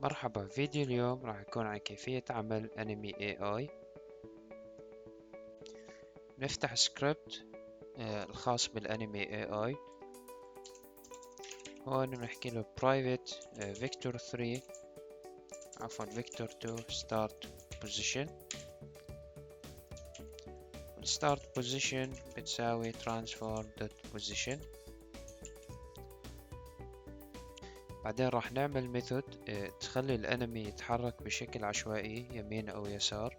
مرحبا، فيديو اليوم راح يكون عن كيفية عمل انمي AI. نفتح سكريبت الخاص بالانمي AI. هون بنحكي له private vector 3 عفوا vector 2 start position. start position بتساوي transform.position. بعدين راح نعمل ميثود تخلي الانمي يتحرك بشكل عشوائي يمين او يسار.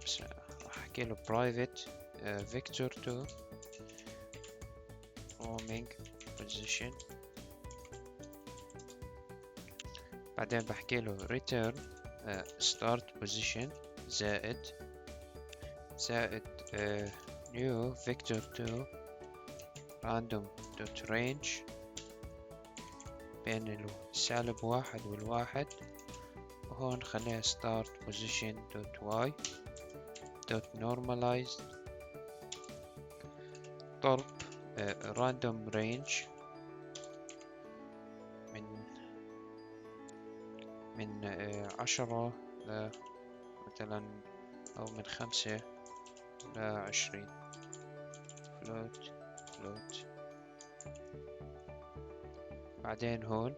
بس راح احكي له private vector 2 roaming position. بعدين بحكي له return start position زائد new vector 2 random dot range بين السالب 1 والواحد، وهون خليها start position dot y dot normalized ضرب random range من 10 مثلا أو من 5 ل20 float. بعدين هون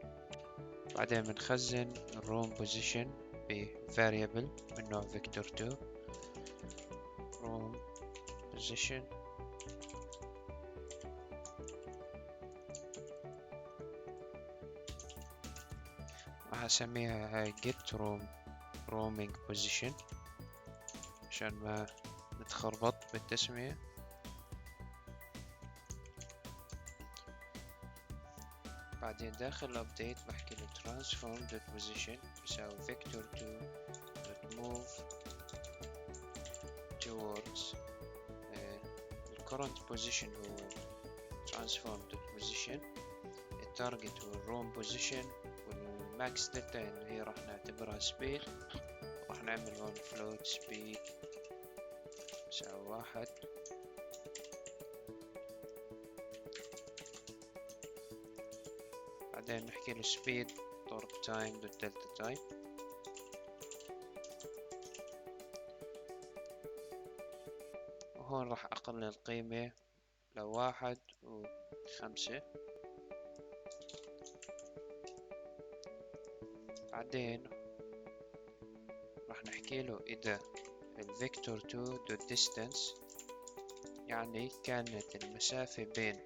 بنخزن room position ب variable من نوع vector 2 room position. راح اسميها هاي get roaming position عشان ما نتخربط بالتسمية. بعدين داخل الابديت بحكي له transform.position بيساوي vector 2 move towards current position هو transform.position، التارجت هو room position، والماكس داتا اللي هي راح نعتبرها speed. راح نعمل هون float speed بيساوي 1. بعدين نحكي له speed ضرب time دوت delta time. وهون راح أقلل القيمة ل1 و5. بعدين راح نحكي له إذا الفيكتور 2 دوت distance، يعني كانت المسافة بين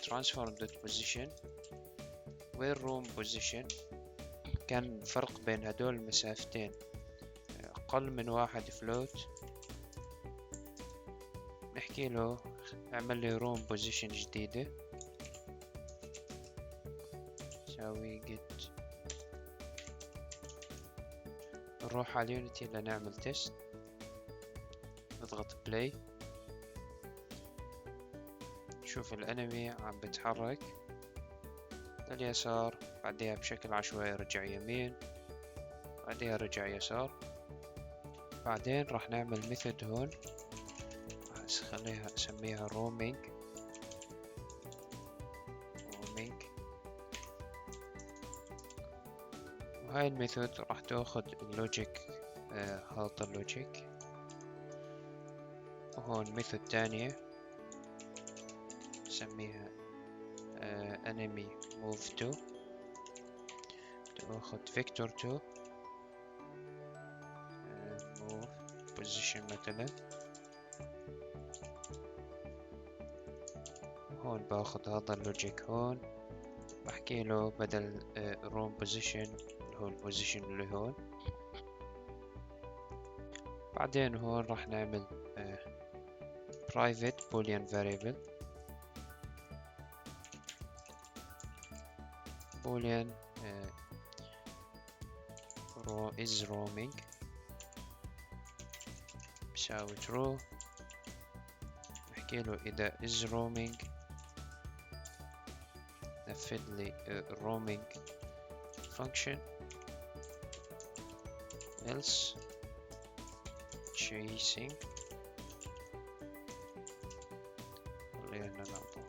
transform dot position والroom position، كان الفرق بين هدول المسافتين أقل من 1 float، نحكي له اعمل لي room position جديدة ساوي get. نروح على اليونيتي لنعمل تيست، نضغط play، نشوف الانمي عم بتحرك لليسار، بعدها بشكل عشوائي رجع يمين، بعدها رجع يسار. بعدين راح نعمل ميثود هون راح اسميها roaming. وهاي الميثود راح تاخذ اللوجيك، هذا اللوجيك. وهون ميثود تانية نسميها enemy move to، تاخذ vector 2 move position مثلا. هون باخذ هذا اللوجيك، هون بحكي له بدل room position اللي هو البوزيشن اللي هون. بعدين هون راح نعمل private boolean variable boolean is roaming بيساوي true. نحكي له إذا is roaming نفذ لي roaming function، else chasing. خلينا نعطيه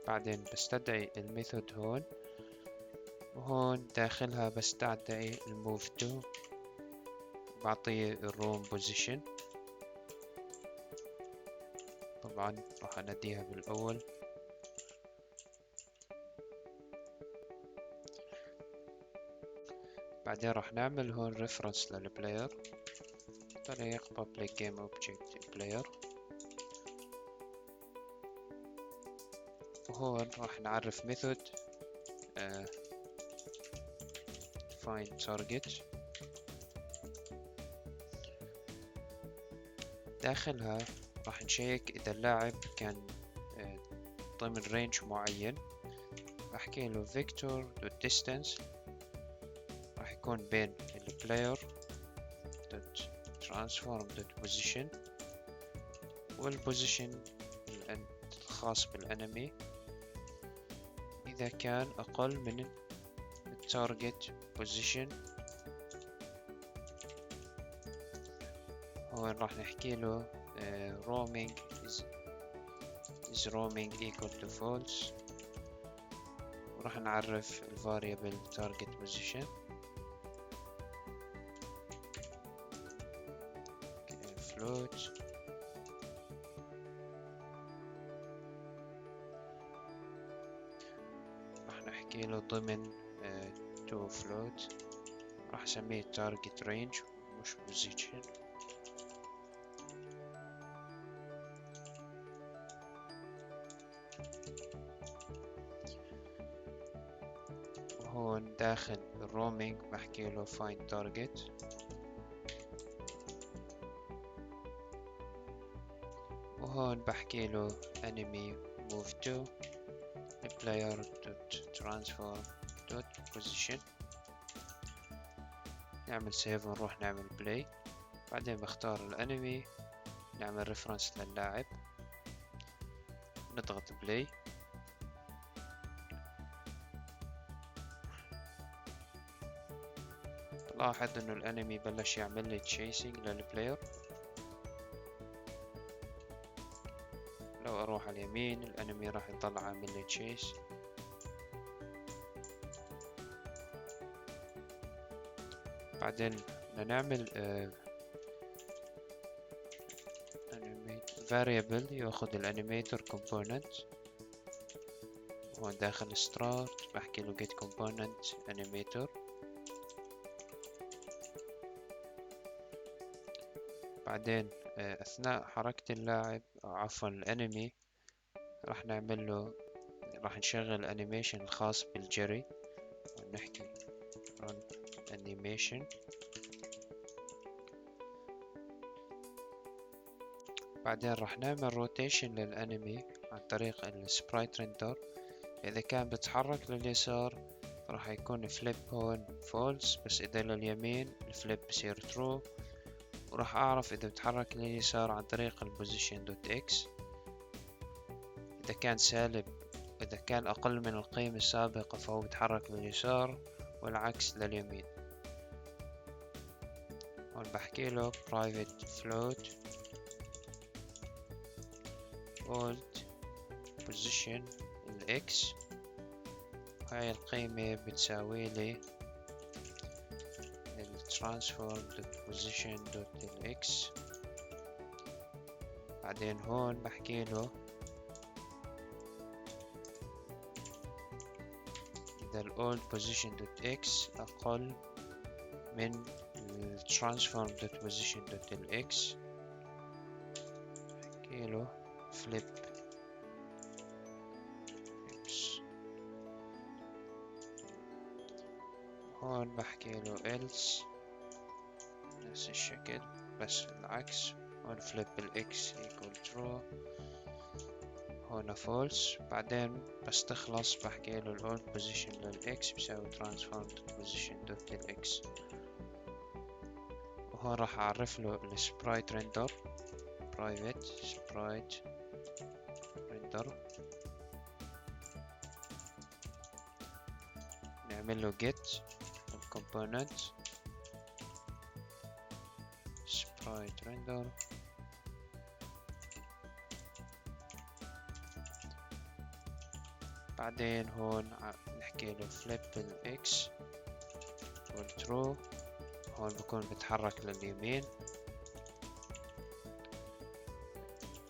بعدين بستدعي الميثود هون، وهون داخلها بستدعي الموف تو، بعطيه الروم بوزيشن. طبعا راح اناديها بالاول. بعدين راح نعمل هون ريفرنس للبلاير طريق public game object player، وهون راح نعرف ميثود find target. داخلها راح نشيك إذا اللاعب كان ضمن رينج معين. بحكي له vector.distance راح يكون بين البلاير transform.position والبوزيشن الخاص بالانمي إذا كان أقل من التارجت بوزيشن. هون راح نحكي له roaming is roaming equal to false، وراح نعرف الفاريبل target position float. راح نحكي له ضمن to float، راح اسميه target range مش position. وهون داخل الرومينج بحكي له find target، وهون بحكي له enemy move to player transform position. نعمل سيف ونروح نعمل بلاي. بعدين بختار الانمي، نعمل ريفرنس للاعب، نضغط بلاي. لاحظ انه الانمي بلش يعمل لي تشيسنج للبلاير. لو اروح على اليمين الانمي راح يضل عامل لي تشيس. بعدين نعمل variable ياخذ الانيميتر component. هون داخل start بحكي له get component animator. بعدين اثناء حركة اللاعب أو عفوا الانمي راح نعمل له، راح نشغل الانيميشن الخاص بالجري ونحكي run animation. بعدين راح نعمل روتيشن للانمي عن طريق السبرايت ريندر. اذا كان بتحرك لليسار راح يكون فليب هون فولس، بس اذا لليمين الفليب بصير ترو. وراح اعرف اذا بتحرك لليسار عن طريق البوزيشن دوت اكس. اذا كان سالب، اذا كان اقل من القيمة السابقة فهو بيتحرك لليسار والعكس لليمين. هون بحكي له private float old position الاكس، وهاي القيمة بتساوي لي transform position الاكس. بعدين هون بحكي له إذا old position x أقل من transform position x بحكي له flip x. هون بحكي له else نفس الشكل بس العكس. هون flip x equal true، هون false. بعدين بس تخلص بحكي له ال old position للx بيساوي transformed position x. وهون راح اعرف له ال sprite render private sprite render. نعمل له get الcomponent sprite render. بعدين هون نحكي له flip الإكس والترو، هون بكون بتحرك لليمين.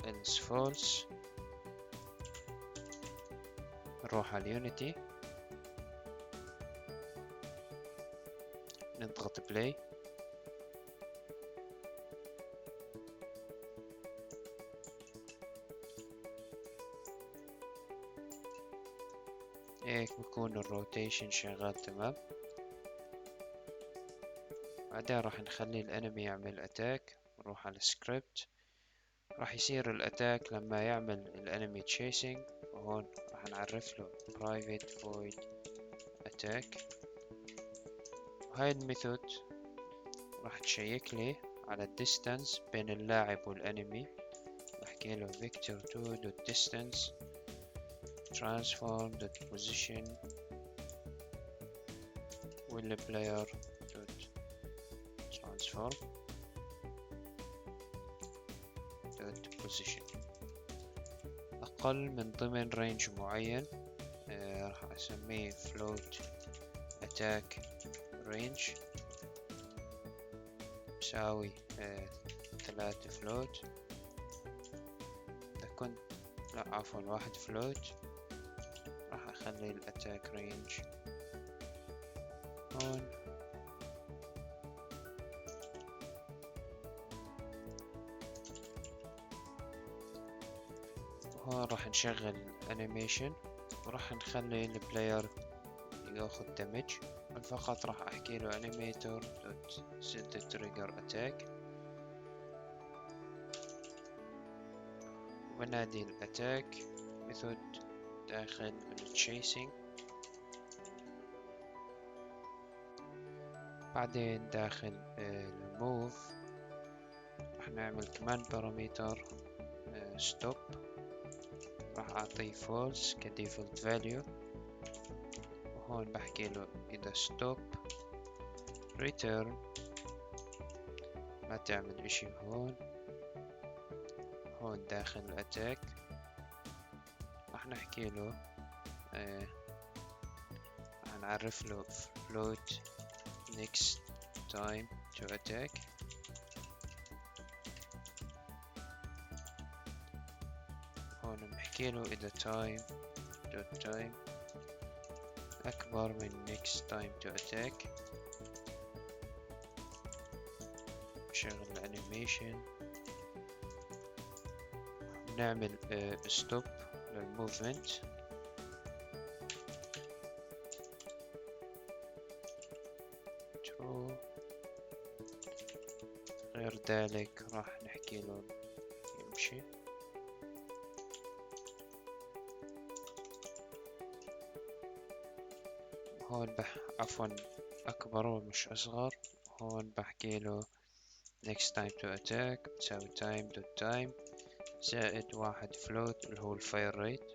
else false، نروح على اليونيتي نضغط بلاي. هيك بكون الروتيشن شغال تمام. بعدين راح نخلي الانمي يعمل اتاك، نروح على السكريبت. راح يصير الاتاك لما يعمل الانمي تشيسنج، وهون راح نعرف له private void attack. وهاي الميثود راح تشيك لي على الديستانس بين اللاعب والانمي. بحكي له vector2.distance transform.position والplayer.transform.position. أقل من ضمن رينج معين راح أسميه float attack range بساوي 3 float. إذا كنت لا عفوا 1 float راح أخلي الاتاك رينج هون. وهون راح نشغل الانيميشن، وراح نخلي البلاير ياخذ دمج. فقط راح احكي له animator.set trigger attack، ونادي الاتاك ميثود داخل التشيسنج. بعدين داخل الموف راح نعمل كمان بارامتر ستوب، راح اعطيه فولس كديفولت فاليو. وهون بحكي له اذا ستوب ريتيرن ما تعمل اشي. هون داخل الاتاك راح نحكي له راح نعرف له float next time to attack. هون بحكي له إذا time أكبر من next time to attack. نشغل الانيميشن، نعمل stop للموفمنت. غير ذلك راح نحكي له يمشي. هون عفوا أكبر مش أصغر. هون بحكي له next time to attack بتساوي time زائد 1 float اللي هو الفاير ريت.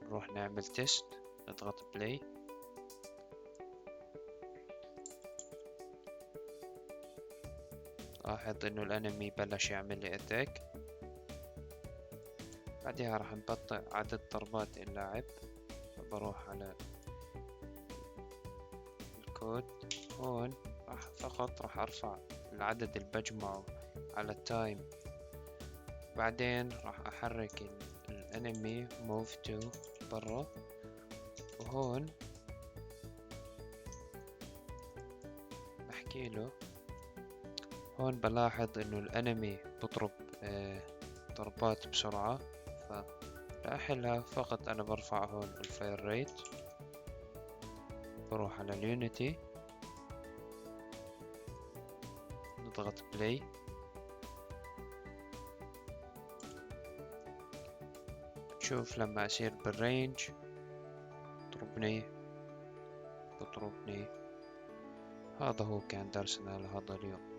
نروح نعمل تيست، نضغط بلاي. لاحظ انه الانمي بلش يعمل لي اتاك. بعدها راح نبطئ عدد ضربات اللاعب، بروح على الكود. هون فقط راح ارفع العدد اللي بجمعه على التايم. بعدين راح احرك الانمي move to برا. وهون بحكي له، هون بلاحظ انه الانمي بضرب ضربات بسرعة، فلأحلها فقط انا برفع هون الفاير ريت. بروح على اليونيتي نضغط بلاي. شوف لما أصير بالرينج بضربني. هذا هو كان درسنا لهذا اليوم.